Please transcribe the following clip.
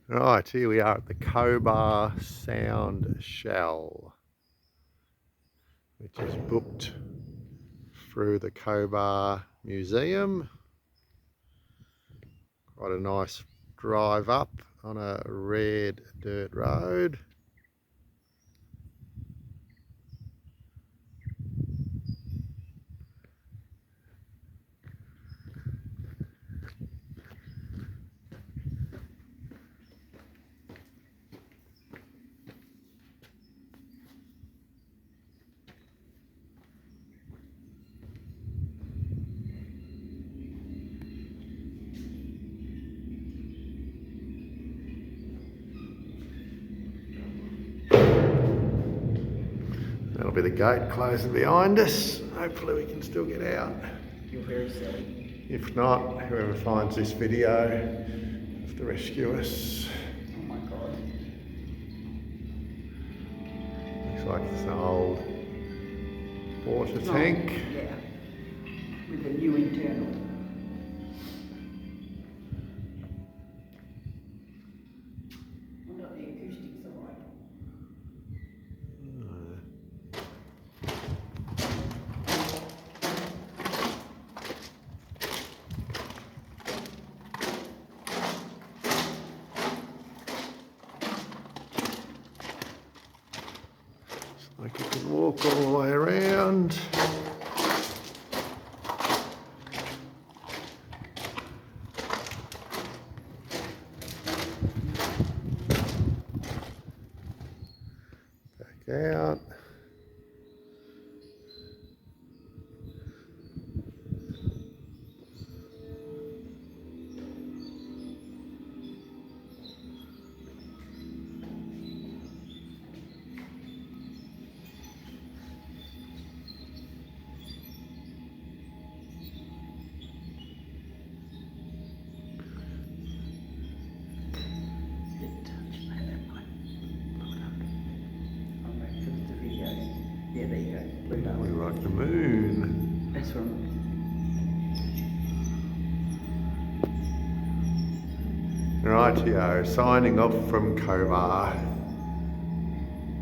Right, here we are at the Cobar Sound Shell, which is booked through the Cobar Museum. Quite a nice drive up on a red dirt road. That'll be the gate closing behind us. Hopefully we can still get out. You're very silly. If not, whoever finds this video has to rescue us. Oh my God. Looks like it's an old water tank. Yeah. With a new internal. I wonder if the acoustics are right. Like you can walk all the way around. Back out. Yeah, there you go. Blue dot. We're like the moon. That's right. Rightio, signing off from Cobar.